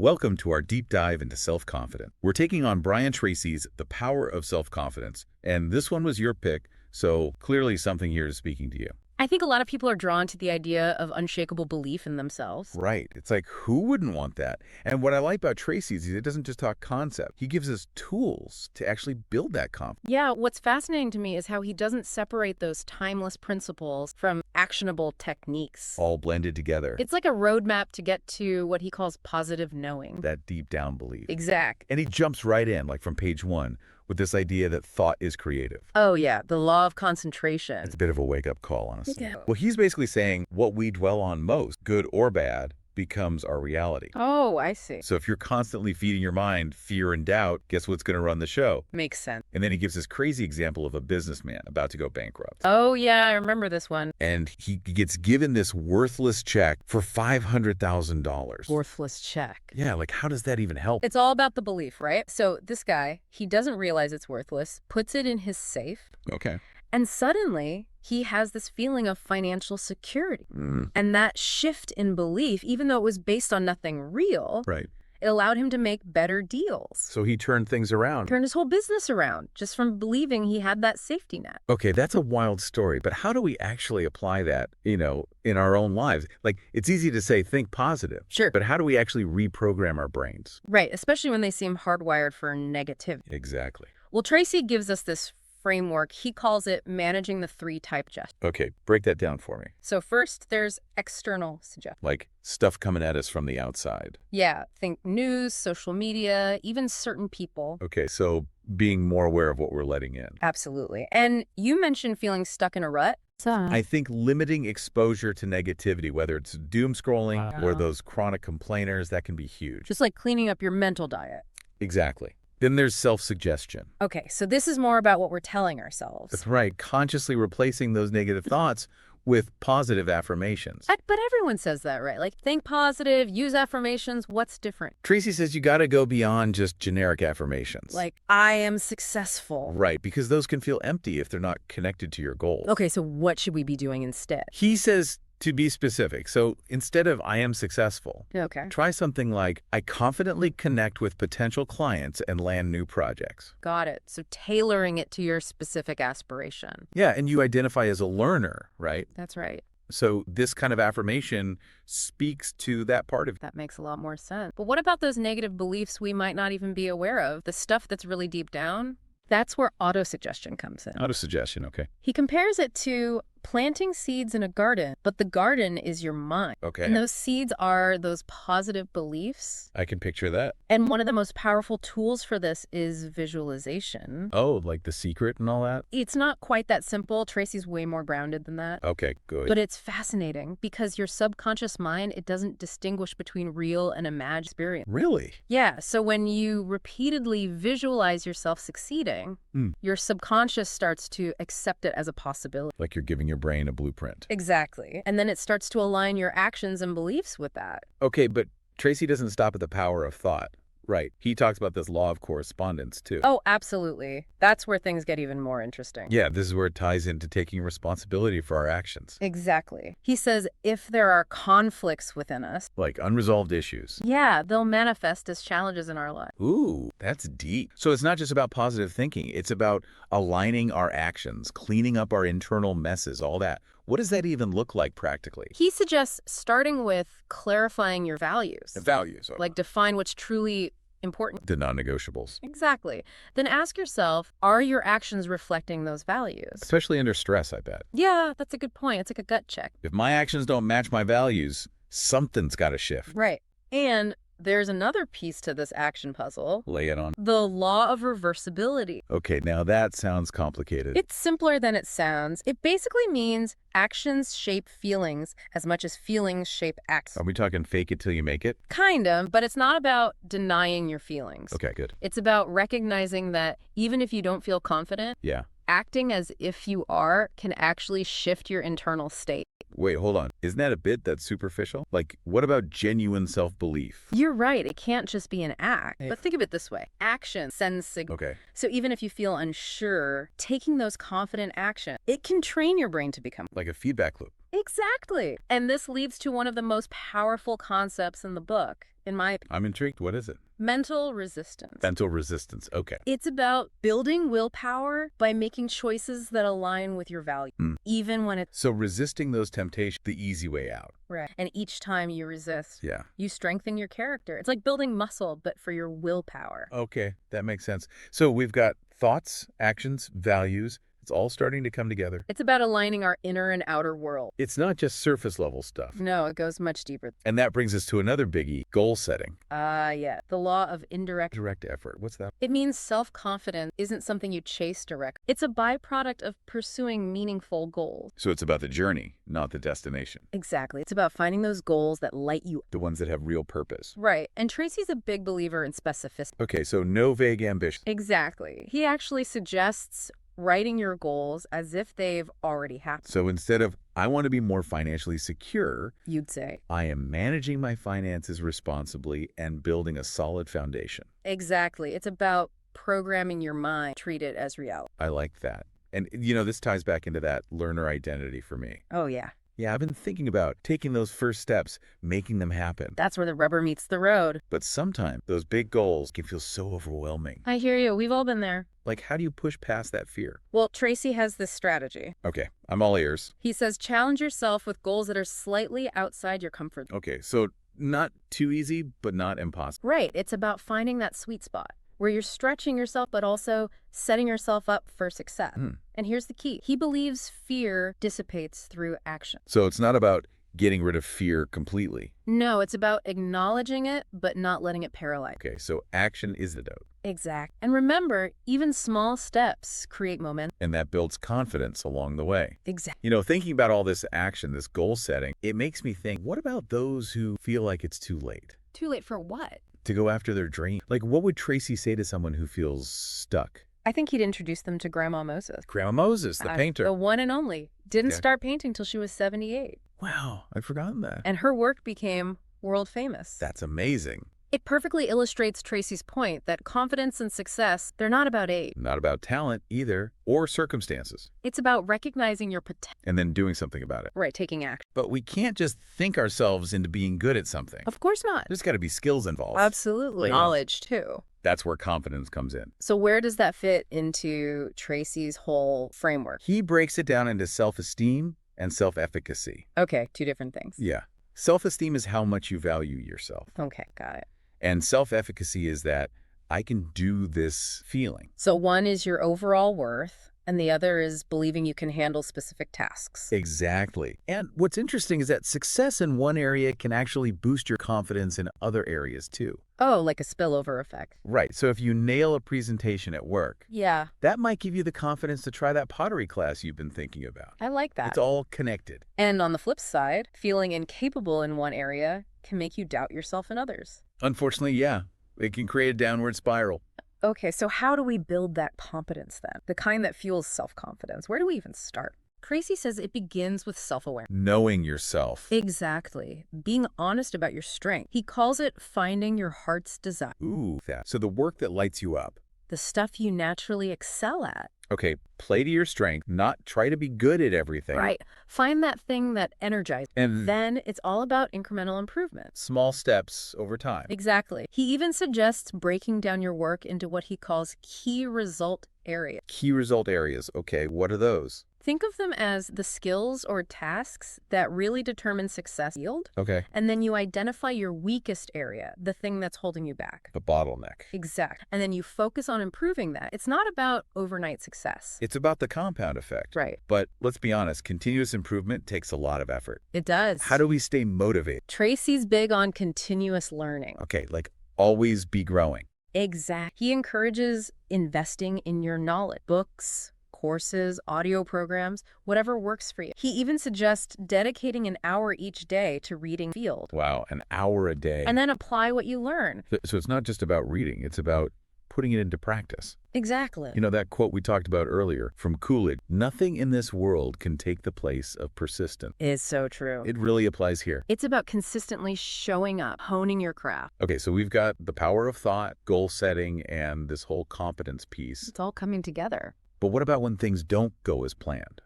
Welcome to our deep dive into self-confidence. We're taking on Brian Tracy's The Power of Self-Confidence, and this one was your pick, so clearly something here is speaking to you. I think a lot of people are drawn to the idea of unshakable belief in themselves. Right. It's like, who wouldn't want that? And what I like about Tracy is he doesn't just talk concept. He gives us tools to actually build that confidence. Yeah, what's fascinating to me is how he doesn't separate those timeless principles from actionable techniques. All blended together. It's like a roadmap to get to what he calls positive knowing. That deep down belief. Exact. And he jumps right in, like from page 1, with this idea that thought is creative. Oh, yeah, the law of concentration. It's a bit of a wake-up call, honestly. Yeah. Well, he's basically saying what we dwell on most, good or bad, becomes our reality. Oh, I see. So if you're constantly feeding your mind fear and doubt, guess what's going to run the show? Makes sense. And then he gives this crazy example of a businessman about to go bankrupt. Oh, yeah, I remember this one. And he gets given this worthless check for $500,000. Worthless check. Yeah, like how does that even help? It's all about the belief, right? So this guy, he doesn't realize it's worthless, puts it in his safe, Okay. and suddenly he has this feeling of financial security. And that shift in belief, even though it was based on nothing real, Right. it allowed him to make better deals. So he turned things around. Turned his whole business around just from believing he had that safety net. Okay, that's a wild story, but how do we actually apply that, in our own lives? Like, it's easy to say, think positive. Sure. But how do we actually reprogram our brains? Right, especially when they seem hardwired for negativity. Exactly. Well, Tracy gives us this framework. He calls it managing the 3 type gestures. Okay, break that down for me. So first, there's external suggestions. Like stuff coming at us from the outside. Yeah, think news, social media, even certain people. Okay, so being more aware of what we're letting in. Absolutely. And you mentioned feeling stuck in a rut. I think limiting exposure to negativity, whether it's doom scrolling or those chronic complainers, that can be huge. Just like cleaning up your mental diet. Exactly. Then there's self-suggestion. Okay, so this is more about what we're telling ourselves. That's right. Consciously replacing those negative thoughts with positive affirmations. But everyone says that, right? Like, think positive, use affirmations. What's different? Tracy says you got to go beyond just generic affirmations. Like, I am successful. Right, because those can feel empty if they're not connected to your goals. Okay, so what should we be doing instead? He says to be specific. So instead of I am successful, Okay. try something like I confidently connect with potential clients and land new projects. Got it. So tailoring it to your specific aspiration. Yeah, and you identify as a learner, right? That's right. So this kind of affirmation speaks to that part of you. That makes a lot more sense. But what about those negative beliefs we might not even be aware of? The stuff that's really deep down? That's where autosuggestion comes in. Autosuggestion, okay. He compares it to planting seeds in a garden, but the garden is your mind. Okay. And those seeds are those positive beliefs. I can picture that. And one of the most powerful tools for this is visualization. Oh, like The Secret and all that? It's not quite that simple. Tracy's way more grounded than that. Okay, good. But it's fascinating because your subconscious mind, it doesn't distinguish between real and imagined experience. Really? Yeah, so when you repeatedly visualize yourself succeeding, your subconscious starts to accept it as a possibility. Like you're giving your brain a blueprint. Exactly. And then it starts to align your actions and beliefs with that. Okay, but Tracy doesn't stop at the power of thought. Right. He talks about this law of correspondence, too. Oh, absolutely. That's where things get even more interesting. Yeah, this is where it ties into taking responsibility for our actions. Exactly. He says if there are conflicts within us, Like unresolved issues. yeah, they'll manifest as challenges in our life. Ooh, that's deep. So it's not just about positive thinking. It's about aligning our actions, cleaning up our internal messes, all that. What does that even look like practically? He suggests starting with clarifying your values. Values. Like define what's truly important. The non-negotiables. Exactly. Then ask yourself, are your actions reflecting those values? Especially under stress, I bet. Yeah, that's a good point. It's like a gut check. If my actions don't match my values, something's got to shift. Right. And there's another piece to this action puzzle. Lay it on. The law of reversibility. Okay, now that sounds complicated. It's simpler than it sounds. It basically means actions shape feelings as much as feelings shape acts. Are we talking fake it till you make it? Kind of, but it's not about denying your feelings. Okay, good. It's about recognizing that even if you don't feel confident, Yeah. acting as if you are can actually shift your internal state. Wait, hold on. Isn't that a bit that's superficial? Like, what about genuine self-belief? You're right. It can't just be an act. But think of it this way. Action sends signals. Okay. So even if you feel unsure, taking those confident actions, it can train your brain to become Like a feedback loop. exactly Exactly. And this leads to one of the most powerful concepts in the book, in my opinion. I'm intrigued. What is it? Mental resistance. Mental resistance. Okay. It's about building willpower by making choices that align with your value, even when it's So resisting those temptations, the easy way out. right. And each time you resist, Yeah. you strengthen your character. It's like building muscle, but for your willpower. Okay, that makes sense. So we've got thoughts, actions, values. It's all starting to come together. It's about aligning our inner and outer world. It's not just surface level stuff. No, it goes much deeper. And that brings us to another biggie, goal setting. Yeah. The law of indirect. Direct effort. What's that? It means self-confidence isn't something you chase direct. It's a byproduct of pursuing meaningful goals. So it's about the journey, not the destination. Exactly. It's about finding those goals that light you. The ones that have real purpose. Right. And Tracy's a big believer in specificity. Okay, so no vague ambition. Exactly. He actually suggests writing your goals as if they've already happened. So instead of, I want to be more financially secure, You'd say. I am managing my finances responsibly and building a solid foundation. Exactly. It's about programming your mind, treat it as reality. I like that. And, this ties back into that learner identity for me. Oh, yeah. Yeah, I've been thinking about taking those first steps, making them happen. That's where the rubber meets the road. But sometimes those big goals can feel so overwhelming. I hear you. We've all been there. Like, how do you push past that fear? Well, Tracy has this strategy. Okay, I'm all ears. He says challenge yourself with goals that are slightly outside your comfort zone. Okay, so not too easy, but not impossible. Right. It's about finding that sweet spot where you're stretching yourself, but also setting yourself up for success. And here's the key. He believes fear dissipates through action. So it's not about getting rid of fear completely. No, it's about acknowledging it, but not letting it paralyze. Okay, so action is the doubt. Exact. And remember, even small steps create momentum. And that builds confidence along the way. Exactly. Thinking about all this action, this goal setting, it makes me think, what about those who feel like it's too late Too late for what? to go after their dream? Like, what would Tracy say to someone who feels stuck? I think he'd introduce them to Grandma Moses. Grandma Moses, the painter. The one and only. Didn't Yeah. start painting till she was 78. Wow, I'd forgotten that. And her work became world famous. That's amazing. It perfectly illustrates Tracy's point that confidence and success, they're not about age. Not about talent either, or circumstances, It's about recognizing your potential. and then doing something about it. Right, taking action. But we can't just think ourselves into being good at something. Of course not. There's got to be skills involved. Absolutely. Yeah. Knowledge, too. That's where confidence comes in. So where does that fit into Tracy's whole framework? He breaks it down into self-esteem and self-efficacy. Okay, two different things. Yeah. Self-esteem is how much you value yourself. Okay, got it. And self-efficacy is that I can do this feeling. So one is your overall worth, and the other is believing you can handle specific tasks. Exactly. And what's interesting is that success in one area can actually boost your confidence in other areas too. Oh, like a spillover effect. Right. So if you nail a presentation at work, Yeah, that might give you the confidence to try that pottery class you've been thinking about. I like that. It's all connected. And on the flip side, feeling incapable in one area can make you doubt yourself in others. Unfortunately, yeah, it can create a downward spiral. Okay, so how do we build that competence then? The kind that fuels self-confidence. Where do we even start? Tracy says it begins with self-awareness. Knowing yourself. Exactly. Being honest about your strength. He calls it finding your heart's desire. Ooh, that. So the work that lights you up. The stuff you naturally excel at. Okay, play to your strength, not try to be good at everything. Right. Find that thing that energizes. And Then it's all about incremental improvement. small steps over time. Exactly. He even suggests breaking down your work into what he calls key result areas. Key result areas. Okay, what are those? Think of them as the skills or tasks that really determine success yield. Okay. And then you identify your weakest area, the thing that's holding you back. The bottleneck. Exact. And then you focus on improving that. It's not about overnight success. It's about the compound effect. Right. But let's be honest, continuous improvement takes a lot of effort. It does. How do we stay motivated? Tracy's big on continuous learning. Okay, like always be growing. Exact. He encourages investing in your knowledge. Books, courses, audio programs, whatever works for you. He even suggests dedicating an hour each day to reading field. Wow, an hour a day. And then apply what you learn. So it's not just about reading, it's about putting it into practice. Exactly. That quote we talked about earlier from Coolidge, nothing in this world can take the place of persistence. Is so true. It really applies here. It's about consistently showing up, honing your craft. Okay, so we've got the power of thought, goal setting, and this whole competence piece. It's all coming together. But what about when things don't go as planned?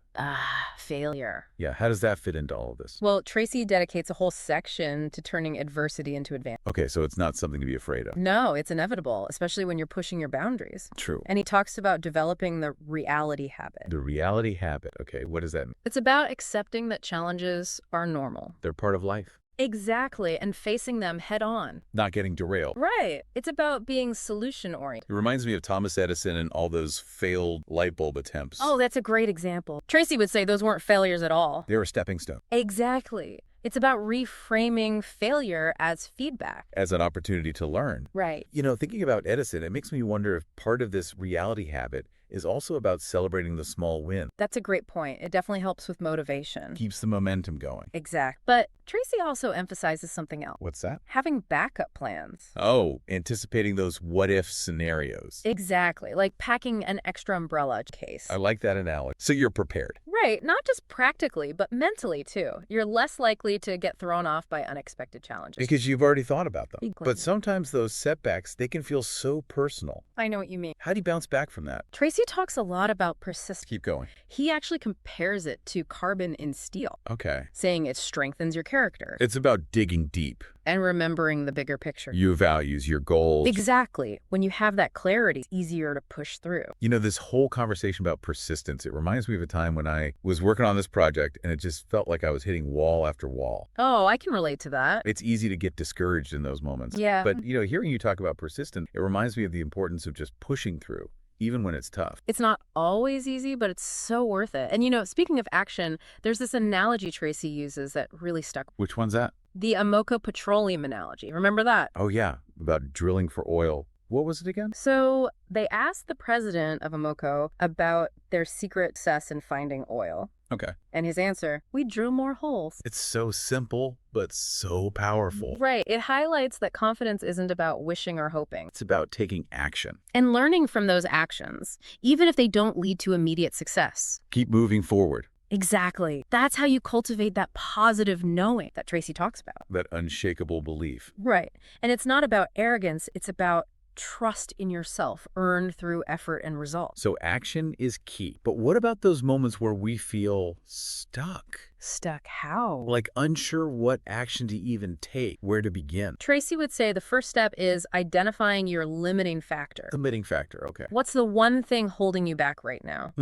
Failure. Yeah, how does that fit into all of this? Well, Tracy dedicates a whole section to turning adversity into advantage. Okay, so it's not something to be afraid of. No, it's inevitable, especially when you're pushing your boundaries. True. And he talks about developing the reality habit. The reality habit. Okay, what does that mean? It's about accepting that challenges are normal. They're part of life. Exactly, and facing them head on. Not getting derailed. Right. It's about being solution-oriented. It reminds me of Thomas Edison and all those failed light bulb attempts. Oh, that's a great example. Tracy would say those weren't failures at all. They were a stepping stone. Exactly. It's about reframing failure as feedback. As an opportunity to learn. Right. You know, thinking about Edison, it makes me wonder if part of this reality habit is also about celebrating the small win. That's a great point. It definitely helps with motivation. Keeps the momentum going. Exact. But Tracy also emphasizes something else. What's that? Having backup plans. Oh, anticipating those what-if scenarios. Exactly. Like packing an extra umbrella case. I like that analogy. So you're prepared. Right. Not just practically, but mentally, too. You're less likely to get thrown off by unexpected challenges. Because you've already thought about them. Exactly. But sometimes those setbacks, they can feel so personal. I know what you mean. How do you bounce back from that? Tracy talks a lot about persistence. Keep going. He actually compares it to carbon in steel, Okay. saying it strengthens your character It's about digging deep. and remembering the bigger picture. Your values, your goals. Exactly. When you have that clarity, it's easier to push through. You know, this whole conversation about persistence, it reminds me of a time when I was working on this project and it just felt like I was hitting wall after wall. Oh, I can relate to that. It's easy to get discouraged in those moments. Yeah. But, you know, hearing you talk about persistence, it reminds me of the importance of just pushing through, even when it's tough. It's not always easy, but it's so worth it. And you know, speaking of action, there's this analogy Tracy uses that really stuck. Which one's that? The Amoco petroleum analogy. Remember that? Oh, yeah, about drilling for oil. What was it again? So they asked the president of Amoco about their secret success in finding oil. Okay. And his answer, we drill more holes. It's so simple, but so powerful. Right. It highlights that confidence isn't about wishing or hoping. It's about taking action. And learning from those actions, even if they don't lead to immediate success. Keep moving forward. Exactly. That's how you cultivate that positive knowing that Tracy talks about. That unshakable belief. Right. And it's not about arrogance. It's about trust in yourself, earned through effort and results. So action is key. But what about those moments where we feel stuck? Stuck how? Like unsure what action to even take, where to begin? Tracy would say the first step is identifying your limiting factor. Limiting factor, okay. What's the one thing holding you back right now?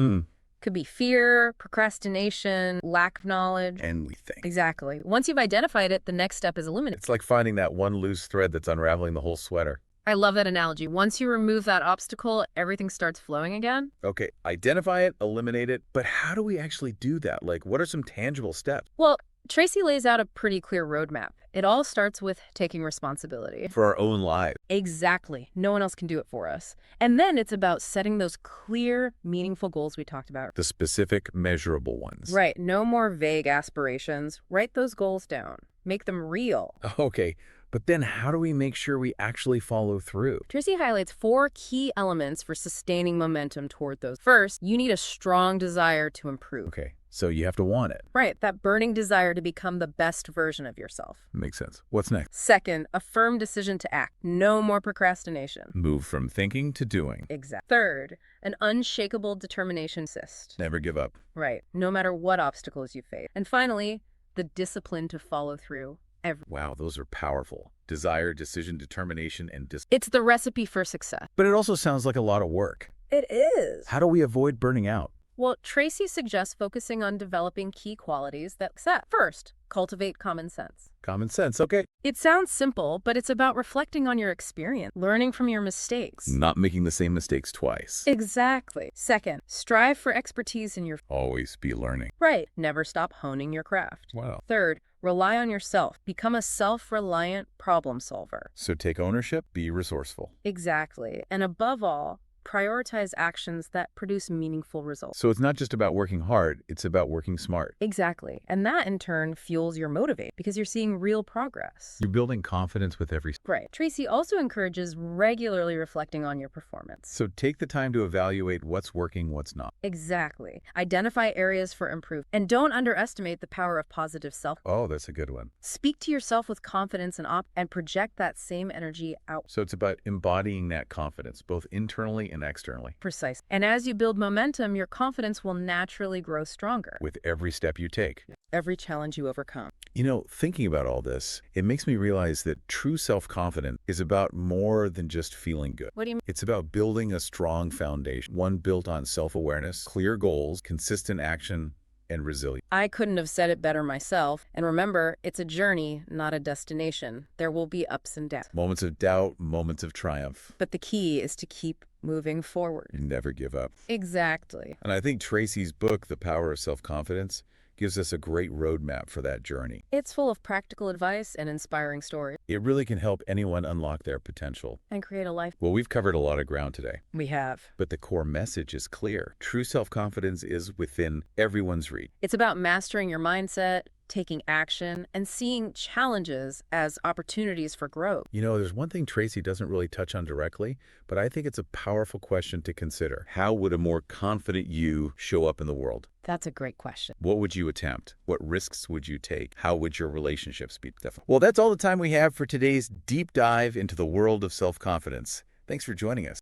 Could be fear, procrastination, lack of knowledge. And we think. Exactly. Once you've identified it, the next step is eliminate. It's like finding that one loose thread that's unraveling the whole sweater. I love that analogy. Once you remove that obstacle, everything starts flowing again. Okay, identify it, eliminate it, but how do we actually do that? Like, what are some tangible steps? Well, Tracy lays out a pretty clear roadmap. It all starts with taking responsibility. For our own lives. Exactly. No one else can do it for us. And then it's about setting those clear, meaningful goals we talked about. The specific, measurable ones. Right. No more vague aspirations. Write those goals down. Make them real. Okay, but then how do we make sure we actually follow through? Tracy highlights 4 key elements for sustaining momentum toward those. First, you need a strong desire to improve. Okay, so you have to want it. Right, that burning desire to become the best version of yourself. Makes sense. What's next? Second, a firm decision to act. No more procrastination. Move from thinking to doing. Exactly. Third, an unshakable determination to persist. Never give up. Right, no matter what obstacles you face. And finally, the discipline to follow through. Wow, those are powerful. Desire, decision, determination, and It's the recipe for success. But it also sounds like a lot of work. It is. How do we avoid burning out? Well, Tracy suggests focusing on developing key qualities that set. First, cultivate common sense. Common sense, okay. It sounds simple, but it's about reflecting on your experience, learning from your mistakes. Not making the same mistakes twice. Exactly. Second, strive for expertise in your... Always be learning. Right. Never stop honing your craft. Wow. Third, rely on yourself. Become a self-reliant problem solver. So take ownership, be resourceful. Exactly. And above all, prioritize actions that produce meaningful results. So it's not just about working hard, it's about working smart. Exactly. And that in turn fuels your motivate because you're seeing real progress. You're building confidence with every... Right. Tracy also encourages regularly reflecting on your performance. So take the time to evaluate what's working, what's not. Exactly. Identify areas for improvement. And don't underestimate the power of positive self. Oh, that's a good one. Speak to yourself with confidence and project that same energy out. So it's about embodying that confidence, both internally and externally. Precise. And as you build momentum, your confidence will naturally grow stronger. With every step you take. Every challenge you overcome. You know, thinking about all this, it makes me realize that true self-confidence is about more than just feeling good. What do you mean? It's about building a strong foundation, one built on self-awareness, clear goals, consistent action, and resilience. I couldn't have said it better myself. And remember, it's a journey, not a destination. There will be ups and downs. Moments of doubt, moments of triumph. But the key is to keep moving forward. You never give up. Exactly. And I think Tracy's book, The Power of Self-Confidence, gives us a great roadmap for that journey. It's full of practical advice and inspiring stories. It really can help anyone unlock their potential. And create a life. Well, we've covered a lot of ground today, We have. but the core message is clear. True self-confidence is within everyone's reach. It's about mastering your mindset, taking action, and seeing challenges as opportunities for growth. You know, there's one thing Tracy doesn't really touch on directly, but I think it's a powerful question to consider. How would a more confident you show up in the world? That's a great question. What would you attempt? What risks would you take? How would your relationships be different? Well, that's all the time we have for today's deep dive into the world of self-confidence. Thanks for joining us.